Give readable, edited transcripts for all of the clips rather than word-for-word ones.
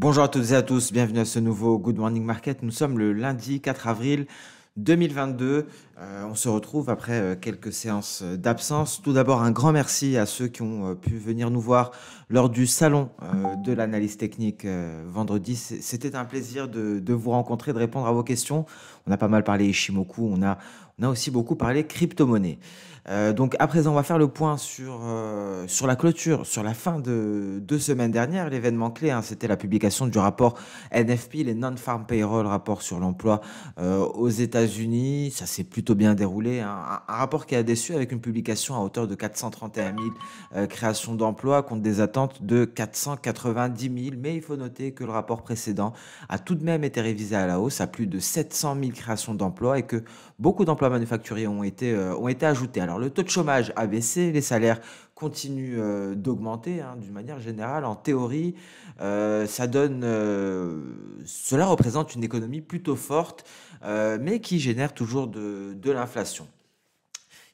Bonjour à toutes et à tous, bienvenue à ce nouveau Good Morning Market. Nous sommes le lundi 4 avril 2022. On se retrouve après quelques séances d'absence. Tout d'abord, un grand merci à ceux qui ont pu venir nous voir lors du salon de l'analyse technique vendredi. C'était un plaisir de vous rencontrer, de répondre à vos questions. On a pas mal parlé Ishimoku, on a aussi beaucoup parlé crypto-monnaie. Donc à présent, on va faire le point sur la clôture, sur la fin de semaine dernière. L'événement clé, hein, c'était la publication du rapport NFP, les Non-Farm Payroll, rapport sur l'emploi aux États-Unis. Ça s'est plutôt bien déroulé, hein. Un rapport qui a déçu avec une publication à hauteur de 431 000 créations d'emplois contre des attentes de 490 000. Mais il faut noter que le rapport précédent a tout de même été révisé à la hausse à plus de 700 000 créations d'emplois et que beaucoup d'emplois manufacturiers ont été ajoutés. Alors le taux de chômage a baissé, les salaires continuent d'augmenter, hein, d'une manière générale. En théorie, cela représente une économie plutôt forte, mais qui génère toujours de l'inflation.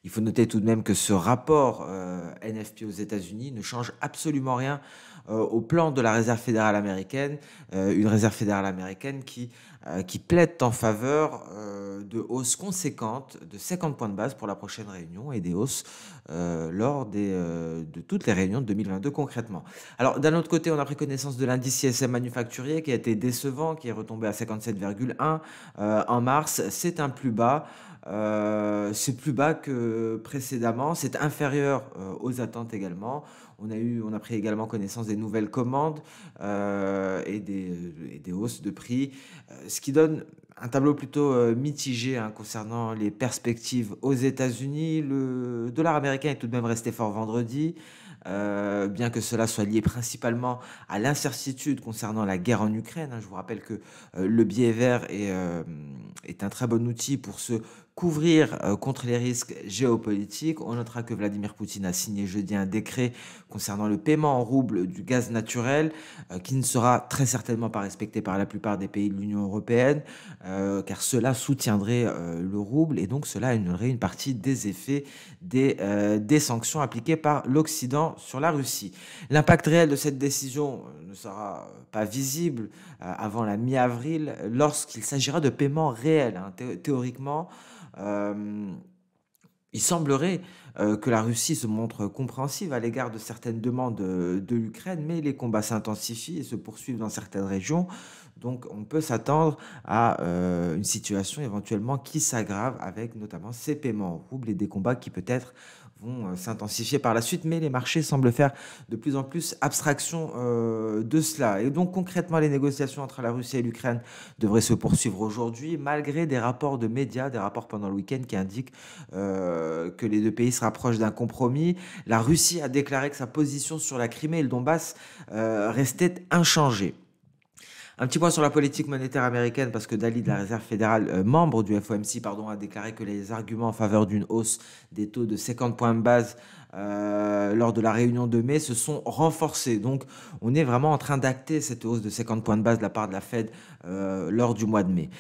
Il faut noter tout de même que ce rapport NFP aux États-Unis ne change absolument rien au plan de la Réserve fédérale américaine, une Réserve fédérale américaine qui plaide en faveur de hausses conséquentes de 50 points de base pour la prochaine réunion et des hausses de toutes les réunions de 2022 concrètement. Alors d'un autre côté, on a pris connaissance de l'indice ISM manufacturier qui a été décevant, qui est retombé à 57,1 en mars. C'est un plus bas. C'est plus bas que précédemment, c'est inférieur aux attentes également. On a pris également connaissance des nouvelles commandes et des hausses de prix, ce qui donne un tableau plutôt mitigé, hein, concernant les perspectives aux États-Unis. Le dollar américain est tout de même resté fort vendredi. Bien que cela soit lié principalement à l'incertitude concernant la guerre en Ukraine, hein. Je vous rappelle que le billet vert est un très bon outil pour se couvrir contre les risques géopolitiques. On notera que Vladimir Poutine a signé jeudi un décret concernant le paiement en rouble du gaz naturel, qui ne sera très certainement pas respecté par la plupart des pays de l'Union européenne, car cela soutiendrait le rouble et donc cela annulerait une partie des effets des sanctions appliquées par l'Occident sur la Russie. L'impact réel de cette décision ne sera pas visible avant la mi-avril lorsqu'il s'agira de paiements réels, hein. Théoriquement, euh, il semblerait que la Russie se montre compréhensive à l'égard de certaines demandes de l'Ukraine, mais les combats s'intensifient et se poursuivent dans certaines régions. Donc on peut s'attendre à une situation éventuellement qui s'aggrave avec notamment ces paiements en roubles et des combats qui peut-être vont s'intensifier par la suite, mais les marchés semblent faire de plus en plus abstraction de cela. Et donc concrètement, les négociations entre la Russie et l'Ukraine devraient se poursuivre aujourd'hui, malgré des rapports de médias, des rapports pendant le week-end qui indiquent que les deux pays se rapprochent d'un compromis. La Russie a déclaré que sa position sur la Crimée et le Donbass restait inchangée. Un petit point sur la politique monétaire américaine, parce que Daly de la Réserve fédérale, membre du FOMC, pardon, a déclaré que les arguments en faveur d'une hausse des taux de 50 points de base lors de la réunion de mai se sont renforcés. Donc on est vraiment en train d'acter cette hausse de 50 points de base de la part de la Fed lors du mois de mai.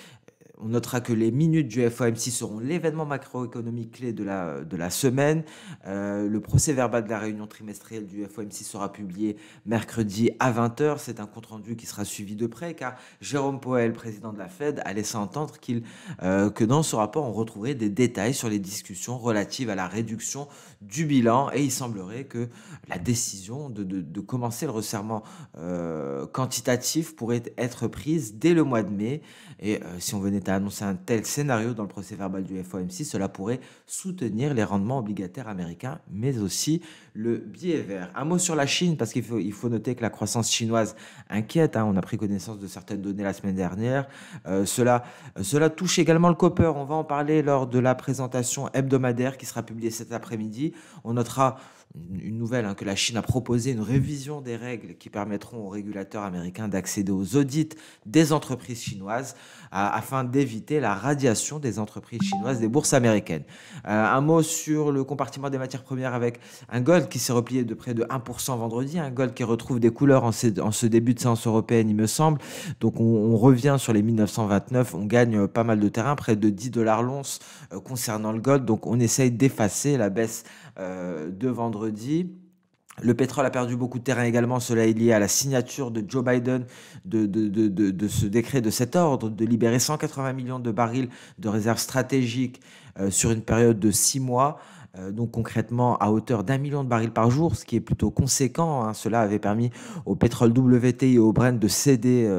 On notera que les minutes du FOMC seront l'événement macroéconomique clé de la semaine. Le procès verbal de la réunion trimestrielle du FOMC sera publié mercredi à 20 h. C'est un compte-rendu qui sera suivi de près car Jérôme Powell, président de la Fed, a laissé entendre que dans ce rapport, on retrouverait des détails sur les discussions relatives à la réduction du bilan et il semblerait que la décision de commencer le resserrement quantitatif pourrait être prise dès le mois de mai. Et si on venait à annoncer un tel scénario dans le procès verbal du FOMC, cela pourrait soutenir les rendements obligataires américains, mais aussi le billet vert. Un mot sur la Chine, parce qu'il faut noter que la croissance chinoise inquiète, hein. On a pris connaissance de certaines données la semaine dernière. Cela touche également le copper. On va en parler lors de la présentation hebdomadaire qui sera publiée cet après-midi. On notera une nouvelle, hein, que la Chine a proposé une révision des règles qui permettront aux régulateurs américains d'accéder aux audits des entreprises chinoises afin d'éviter la radiation des entreprises chinoises des bourses américaines. Un mot sur le compartiment des matières premières avec un gold qui s'est replié de près de 1% vendredi, un gold qui retrouve des couleurs en ce début de séance européenne, il me semble. Donc on revient sur les 1929, on gagne pas mal de terrain, près de 10 dollars l'once concernant le gold. Donc on essaye d'effacer la baisse de vendredi. Le pétrole a perdu beaucoup de terrain également. Cela est lié à la signature de Joe Biden de ce décret, de cet ordre de libérer 180 millions de barils de réserves stratégiques sur une période de 6 mois. Donc concrètement à hauteur d'1 million de barils par jour, ce qui est plutôt conséquent, hein. Cela avait permis au pétrole WTI et au Brent de céder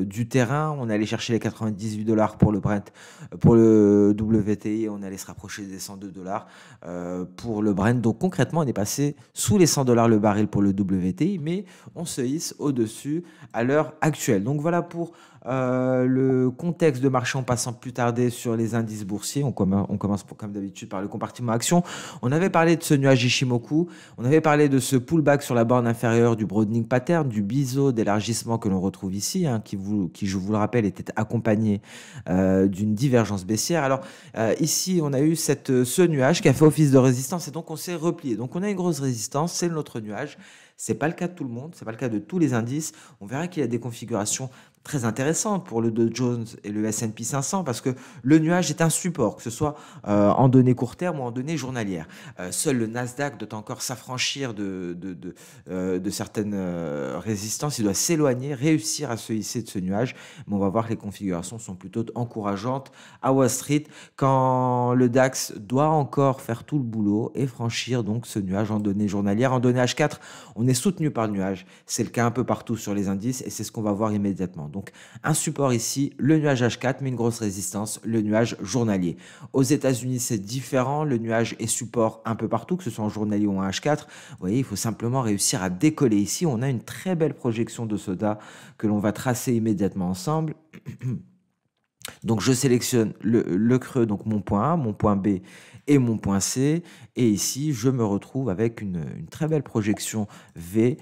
du terrain. On allait chercher les 98 dollars pour le Brent, pour le WTI, on allait se rapprocher des 102 dollars pour le Brent. Donc concrètement, on est passé sous les 100 dollars le baril pour le WTI, mais on se hisse au-dessus à l'heure actuelle. Donc voilà pour le contexte de marché en passant plus tarder sur les indices boursiers. On commence comme d'habitude par le compartiment action. On avait parlé de ce nuage Ishimoku, on avait parlé de ce pullback sur la borne inférieure du broadening pattern, du biseau d'élargissement que l'on retrouve ici, hein, qui, je vous le rappelle, était accompagné d'une divergence baissière. Alors ici, on a eu ce nuage qui a fait office de résistance et donc on s'est replié. Donc on a une grosse résistance, c'est notre nuage. C'est pas le cas de tout le monde, c'est pas le cas de tous les indices. On verra qu'il y a des configurations très intéressantes pour le Dow Jones et le S&P 500 parce que le nuage est un support, que ce soit en données court terme ou en données journalières. Seul le Nasdaq doit encore s'affranchir de certaines résistances. Il doit s'éloigner, réussir à se hisser de ce nuage. Mais on va voir que les configurations sont plutôt encourageantes à Wall Street quand le DAX doit encore faire tout le boulot et franchir donc ce nuage en données journalières. En données H4, on est soutenu par le nuage. C'est le cas un peu partout sur les indices et c'est ce qu'on va voir immédiatement. Donc un support ici, le nuage H4, mais une grosse résistance, le nuage journalier. Aux États-Unis, c'est différent. Le nuage est support un peu partout, que ce soit en journalier ou en H4. Vous voyez, il faut simplement réussir à décoller. Ici, on a une très belle projection de soda que l'on va tracer immédiatement ensemble. Donc je sélectionne le creux, donc mon point A, mon point B et mon point C. Et ici, je me retrouve avec une très belle projection V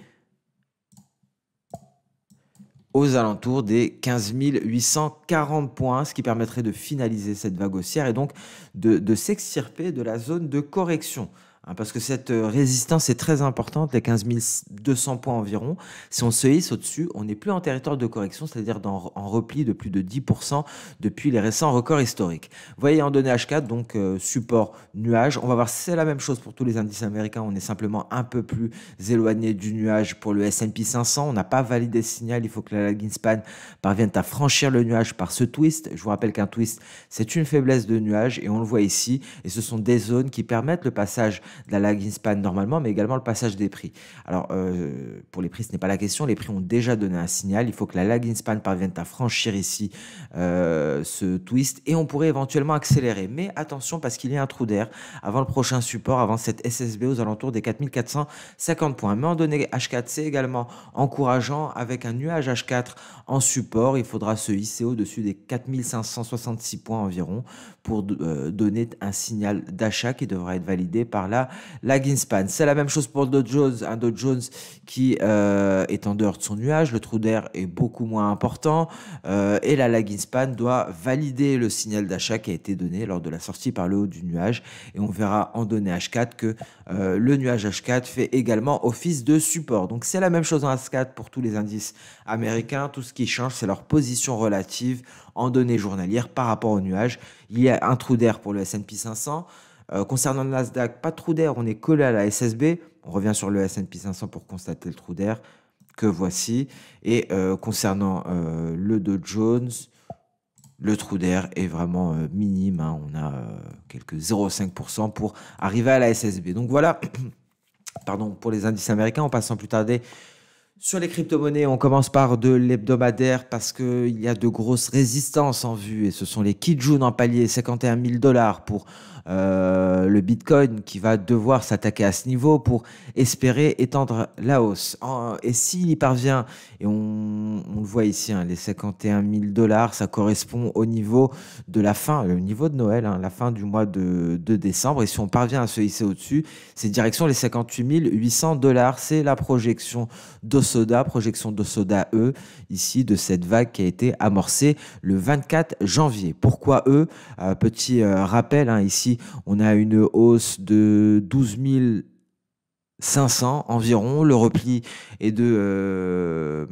aux alentours des 15 840 points, ce qui permettrait de finaliser cette vague haussière et donc de s'extirper de la zone de correction. Parce que cette résistance est très importante, les 15 200 points environ. Si on se hisse au-dessus, on n'est plus en territoire de correction, c'est-à-dire en repli de plus de 10% depuis les récents records historiques. Vous voyez en données H4, donc support nuage. On va voir c'est la même chose pour tous les indices américains. On est simplement un peu plus éloigné du nuage pour le S&P 500. On n'a pas validé ce signal. Il faut que la lagging span parvienne à franchir le nuage par ce twist. Je vous rappelle qu'un twist, c'est une faiblesse de nuage et on le voit ici. Et ce sont des zones qui permettent le passage de la lagging span normalement, mais également le passage des prix. Alors, pour les prix, ce n'est pas la question. Les prix ont déjà donné un signal. Il faut que la lagging span parvienne à franchir ici ce twist et on pourrait éventuellement accélérer. Mais attention parce qu'il y a un trou d'air avant le prochain support, avant cette SSB aux alentours des 4450 points. Mais en données H4, c'est également encourageant avec un nuage H4 en support. Il faudra se hisser au-dessus des 4566 points environ pour donner un signal d'achat qui devra être validé par la lagging span. C'est la même chose pour le Dow Jones, un Dow Jones qui est en dehors de son nuage, le trou d'air est beaucoup moins important et la lagging span doit valider le signal d'achat qui a été donné lors de la sortie par le haut du nuage et on verra en données H4 que le nuage H4 fait également office de support. Donc c'est la même chose en H4 pour tous les indices américains. Tout ce qui change, c'est leur position relative en données journalières par rapport au nuage. Il y a un trou d'air pour le S&P 500. Concernant le Nasdaq, pas de trou d'air, on est collé à la SSB. On revient sur le S&P 500 pour constater le trou d'air que voici. Et concernant le Dow Jones, le trou d'air est vraiment minime. Hein. On a quelques 0,5% pour arriver à la SSB. Donc voilà, pardon, pour les indices américains, en passant plus tarder sur les crypto-monnaies, on commence par de l'hebdomadaire parce qu'il y a de grosses résistances en vue et ce sont les Kijun en palier, 51 000 dollars pour le Bitcoin qui va devoir s'attaquer à ce niveau pour espérer étendre la hausse. Et s'il y parvient, et on le voit ici, hein, les 51 000 dollars, ça correspond au niveau de la fin, le niveau de Noël, hein, la fin du mois de décembre. Et si on parvient à se hisser au-dessus, c'est direction les 58 800 dollars. C'est la projection d'Osoda, projection d'Osoda E, ici de cette vague qui a été amorcée le 24 janvier. Pourquoi E? Petit rappel, hein, ici, on a une hausse de 12 500 environ. Le repli est de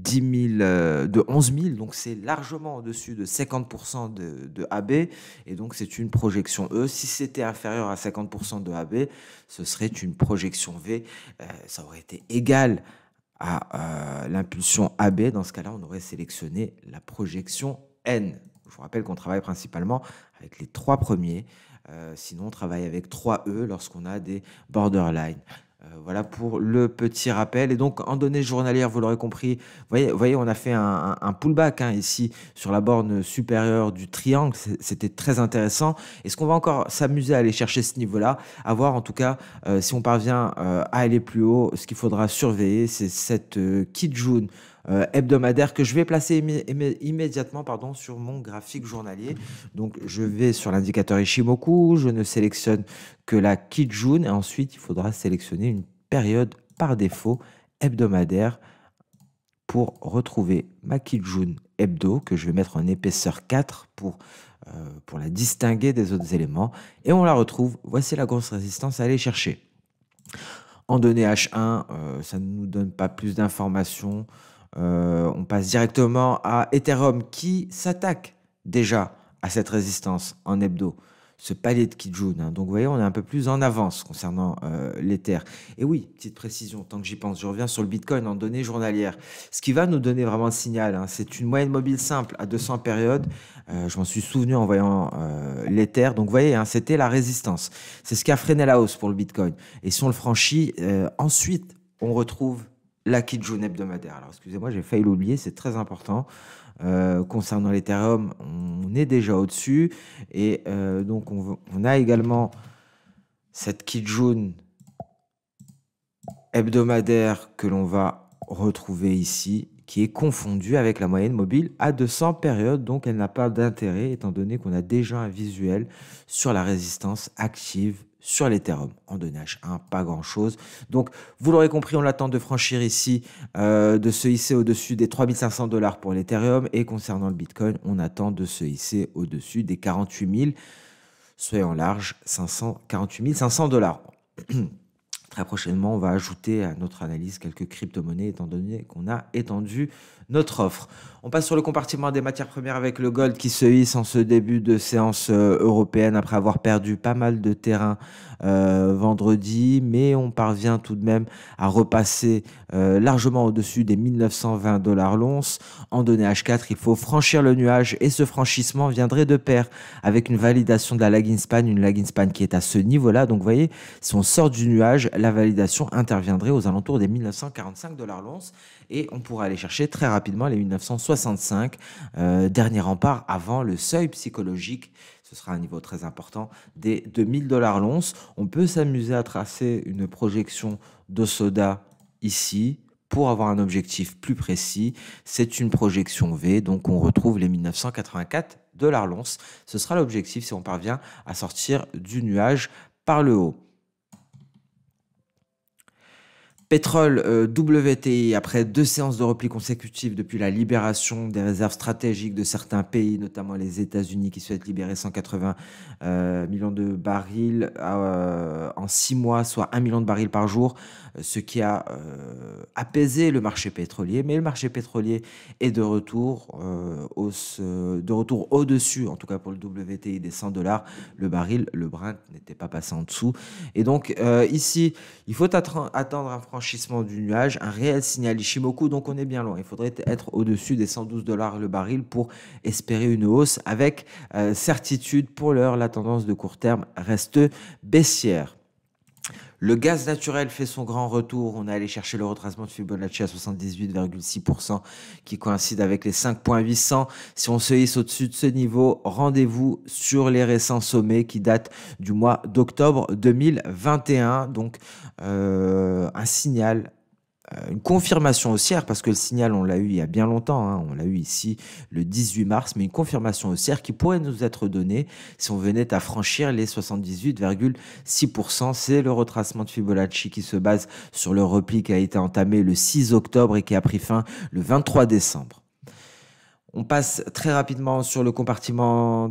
de 11 000, donc c'est largement au-dessus de 50% de AB, et donc c'est une projection E. Si c'était inférieur à 50% de AB, ce serait une projection V. Ça aurait été égal à l'impulsion AB. Dans ce cas-là, on aurait sélectionné la projection N. Je vous rappelle qu'on travaille principalement avec les trois premiers. Sinon, on travaille avec 3E lorsqu'on a des borderlines. Voilà pour le petit rappel. Et donc, en données journalières, vous l'aurez compris, vous voyez, on a fait un pullback ici sur la borne supérieure du triangle. C'était très intéressant. Est-ce qu'on va encore s'amuser à aller chercher ce niveau-là? À voir en tout cas si on parvient à aller plus haut. Ce qu'il faudra surveiller, c'est cette Kijun hebdomadaire que je vais placer immédiatement sur mon graphique journalier. Donc, je vais sur l'indicateur Ishimoku, je ne sélectionne que la Kijun et ensuite, il faudra sélectionner une période par défaut hebdomadaire pour retrouver ma Kijun hebdo que je vais mettre en épaisseur 4 pour la distinguer des autres éléments. Et on la retrouve. Voici la grosse résistance à aller chercher. En données H1, ça ne nous donne pas plus d'informations. On passe directement à Ethereum qui s'attaque déjà à cette résistance en hebdo, ce palier de Kijun. Donc vous voyez, on est un peu plus en avance concernant l'Ether. Et oui, petite précision, tant que j'y pense, je reviens sur le Bitcoin en données journalières. Ce qui va nous donner vraiment le signal, c'est une moyenne mobile simple à 200 périodes. Je m'en suis souvenu en voyant l'Ether. Donc vous voyez, c'était la résistance. C'est ce qui a freiné la hausse pour le Bitcoin. Et si on le franchit, ensuite, on retrouve la Kijun hebdomadaire. Alors, excusez-moi, j'ai failli l'oublier, c'est très important. Concernant l'Ethereum, on est déjà au-dessus. Et donc, on a également cette Kijun hebdomadaire que l'on va retrouver ici, qui est confondue avec la moyenne mobile à 200 périodes. Donc, elle n'a pas d'intérêt, étant donné qu'on a déjà un visuel sur la résistance active sur l'Ethereum. En données H1, pas grand-chose. Donc, vous l'aurez compris, on l'attend de franchir ici, de se hisser au-dessus des 3500 $ pour l'Ethereum. Et concernant le Bitcoin, on attend de se hisser au-dessus des 48 000, soyons large, 48 500 $. Très prochainement, on va ajouter à notre analyse quelques crypto-monnaies, étant donné qu'on a étendu notre offre. On passe sur le compartiment des matières premières avec le gold qui se hisse en ce début de séance européenne après avoir perdu pas mal de terrain vendredi, mais on parvient tout de même à repasser largement au-dessus des 1920 $ l'once. En données H4, il faut franchir le nuage et ce franchissement viendrait de pair avec une validation de la lagging span, une lagging span qui est à ce niveau-là. Donc vous voyez, si on sort du nuage, la validation interviendrait aux alentours des 1945 $ l'once et on pourra aller chercher très rapidement les 1965, dernier rempart avant le seuil psychologique. Ce sera un niveau très important des 2000 $ l'once. On peut s'amuser à tracer une projection d'Osoda ici pour avoir un objectif plus précis. C'est une projection V, donc on retrouve les 1984 $ l'once. Ce sera l'objectif si on parvient à sortir du nuage par le haut. Pétrole WTI, après 2 séances de repli consécutives depuis la libération des réserves stratégiques de certains pays, notamment les États-Unis qui souhaitent libérer 180 millions de barils en 6 mois, soit 1 million de barils par jour, ce qui a apaisé le marché pétrolier. Mais le marché pétrolier est de retour, au-dessus, en tout cas pour le WTI, des 100 $. Le baril, le Brent, n'était pas passé en dessous. Et donc ici, il faut attendre un franchissement du nuage, un réel signal Ishimoku, donc on est bien loin. Il faudrait être au-dessus des 112 $ le baril pour espérer une hausse avec certitude. Pour l'heure, la tendance de court terme reste baissière. Le gaz naturel fait son grand retour. On est allé chercher le retracement de Fibonacci à 78,6% qui coïncide avec les 5,800. Si on se hisse au-dessus de ce niveau, rendez-vous sur les récents sommets qui datent du mois d'octobre 2021. Donc un signal, une confirmation haussière, parce que le signal, on l'a eu il y a bien longtemps, on l'a eu ici le 18 mars, mais une confirmation haussière qui pourrait nous être donnée si on venait à franchir les 78,6%. C'est le retracement de Fibonacci qui se base sur le repli qui a été entamé le 6 octobre et qui a pris fin le 23 décembre. On passe très rapidement sur le compartiment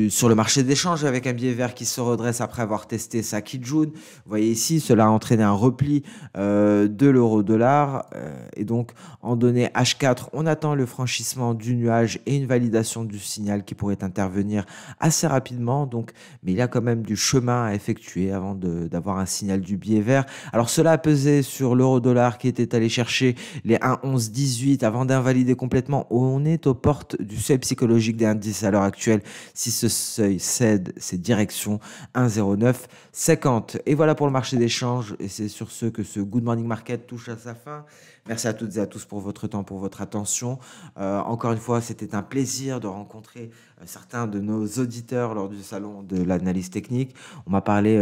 sur le marché d'échange avec un billet vert qui se redresse après avoir testé sa Kijun. Vous voyez ici, cela a entraîné un repli de l'euro-dollar. Et donc, en données H4, on attend le franchissement du nuage et une validation du signal qui pourrait intervenir assez rapidement. Donc, mais il y a quand même du chemin à effectuer avant d'avoir un signal du billet vert. Alors, cela a pesé sur l'euro-dollar qui était allé chercher les 1,1118 avant d'invalider complètement. On est aux portes du seuil psychologique des indices à l'heure actuelle. Si ce seuil cède, c'est direction 1,0950. Et voilà pour le marché d'échange. Et c'est sur ce que ce Good Morning Market touche à sa fin. Merci à toutes et à tous pour votre temps, pour votre attention. Encore une fois, c'était un plaisir de rencontrer certains de nos auditeurs lors du salon de l'analyse technique. On m'a parlé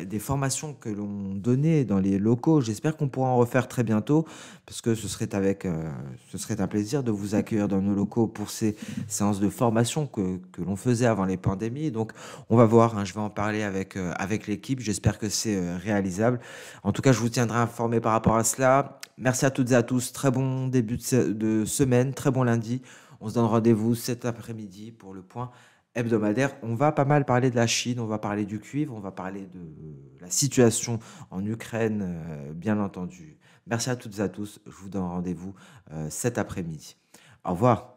des formations que l'on donnait dans les locaux. J'espère qu'on pourra en refaire très bientôt parce que ce serait un plaisir de vous accueillir dans nos locaux pour ces séances de formation que l'on faisait avant les pandémies. Donc, on va voir, hein, je vais en parler avec l'équipe. J'espère que c'est réalisable. En tout cas, je vous tiendrai informé par rapport à cela. Merci à toutes et à tous. Très bon début de semaine, très bon lundi. On se donne rendez-vous cet après-midi pour le point hebdomadaire. On va pas mal parler de la Chine, on va parler du cuivre, on va parler de la situation en Ukraine, bien entendu. Merci à toutes et à tous. Je vous donne rendez-vous cet après-midi. Au revoir.